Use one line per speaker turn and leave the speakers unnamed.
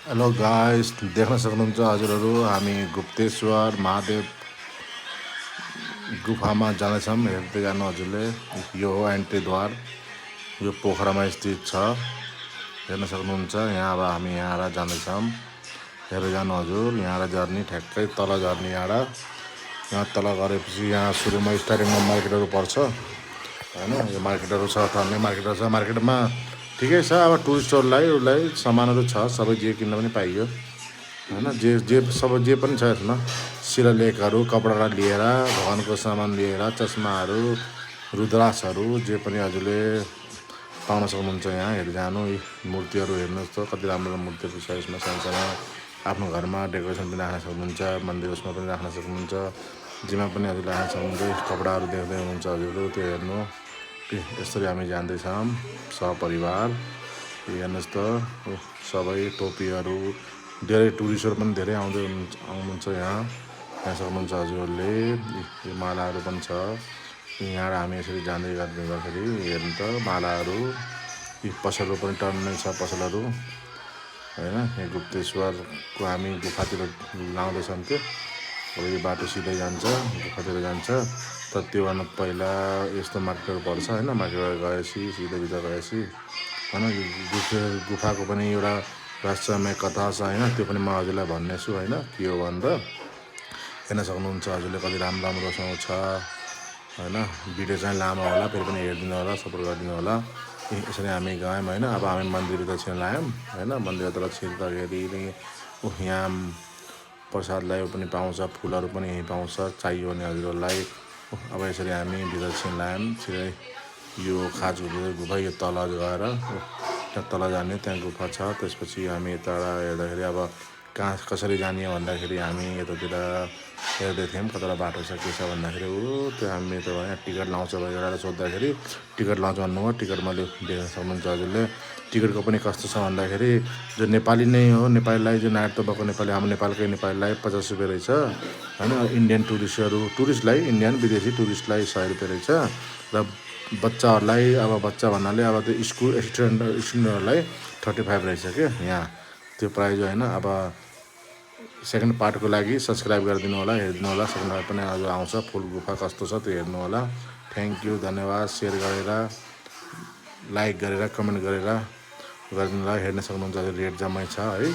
Hello guys, देख्न सक्नुहुन्छ हजुरहरू हामी गुप्तेश्वर महादेव गुफामा जाँदैछौँ। हेर्दै जानु हजुरले। यो हो एन्ट्रीद्वार। यो पोखरामा स्थित छ, हेर्न सक्नुहुन्छ। यहाँ अब हामी यहाँ जाँदैछौँ। हेर्दै जानु हजुर। यहाँ झर्ने ठ्याक्कै तल झर्ने यहाँ तल गरेपछि यहाँ सुरुमा स्टार्टिङमा मार्केटहरू पर्छ होइन। यो मार्केटहरू छ, टन्नै मार्केटहरू छ। मार्केटमा ठिकै छ, अब टुरिस्टहरूलाई उसलाई सामानहरू छ, सबै जे किन्न पनि पाइयो होइन। जे सबै जे पनि छ यसमा। शिलालेखहरू, कपडालाई लिएर, भगवानको सामान लिएर, चस्माहरू, रुद्राक्षहरू, जे पनि हजुरले पाउन सक्नुहुन्छ। यहाँ हेर्दै जानु। यी मूर्तिहरू हेर्नुहोस् त, कति राम्रो मूर्तिहरू छ यसमा। सानो आफ्नो घरमा डेकोरेसन पनि राख्न सक्नुहुन्छ, मन्दिर उसमा पनि राख्न सक्नुहुन्छ, जेमा पनि हजुरले राख्न सक्नुहुन्छ। कपडाहरू देख्दै हुनुहुन्छ हजुरहरू, त्यो हेर्नु। यसरी हामी जाँदैछौँ सपरिवार। हेर्नुहोस् त, सबै टोपीहरू, धेरै टुरिस्टहरू पनि धेरै आउनुहुन्छ यहाँ सक्नुहुन्छ हजुरहरूले। यो मालाहरू पनि छ यहाँ। हामी यसरी जाँदै गर्दाखेरि हेर्नु त, मालाहरू, यी पसलहरू पनि टन्नै छ पसलहरू होइन। यहाँ गुप्तेश्वरको हामी गुफातिर लाउँदैछौँ त्यो। अब यो बाटो सिधै जान्छ, गुफातिर जान्छ। तर त्योभन्दा पहिला यस्तो मार्केटहरू पर्छ होइन। मार्केटबाट गएपछि सिधै भित्र गएपछि होइन, गुफाको पनि एउटा रहस्यमय कथा छ होइन। त्यो पनि म हजुरलाई भन्नेछु होइन, के हो भनेर। हेर्न सक्नुहुन्छ हजुरले, कति राम्रोसँग छ होइन। भिडियो चाहिँ लामो होला, फेरि पनि हेरिदिनु होला, सपोर्ट गरिदिनु होला। यसरी हामी गयौँ होइन। अब हामी मन्दिरभित्र छिर्लायौँ होइन। मन्दिरभित्र छिर्दाखेरि यहाँ प्रसादलाई पनि पाउँछ, फुलहरू पनि यहीँ पाउँछ, चाहियो भने हजुरहरूलाई। अब यसरी हामी भित्र छिर्लायौँ। छिरै यो खाज गुफा यो तल गएर त्यहाँ तल जाने, त्यहाँ गुफा छ। त्यसपछि हामी यता हेर्दाखेरि अब कहाँ कसरी जाने भन्दाखेरि हामी यतातिर हेर्दै थियौँ कतिवटा बाटो छ के छ भन्दाखेरि त्यो हामी त यहाँ टिकट लाउँछ भनेर सोद्धाखेरि टिकट लाउँछ भन्नुभयो। टिकट मैले देख्न सक्नुहुन्छ हजुरले। टिकटको पनि कस्तो छ भन्दाखेरि, जो नेपाली नै हो, नेपालीलाई जो नायक भएको नेपाली, हाम्रो नेपालकै नेपालीलाई 50 रुपियाँ रहेछ होइन। इन्डियन टुरिस्टलाई, इन्डियन विदेशी टुरिस्टलाई 100 रुपियाँ रहेछ। र बच्चाहरूलाई, अब बच्चा भन्नाले अब त्यो स्टुडेन्टहरूलाई 35 रहेछ क्या यहाँ त्यो प्राइज होइन। अब सेकेन्ड पार्टको लागि सब्सक्राइब गरिदिनु होला, हेरिदिनु होला। सेकेन्ड पार्ट पनि आज आउँछ, फुल गुफा कस्तो छ त्यो हेर्नु होला। थ्याङ्क यू, धन्यवाद। सेयर गरेर, लाइक गरेर, कमेन्ट गरेर गरिदिनु होला। हेर्न सक्नुहुन्छ, रेट जम्मै छ है।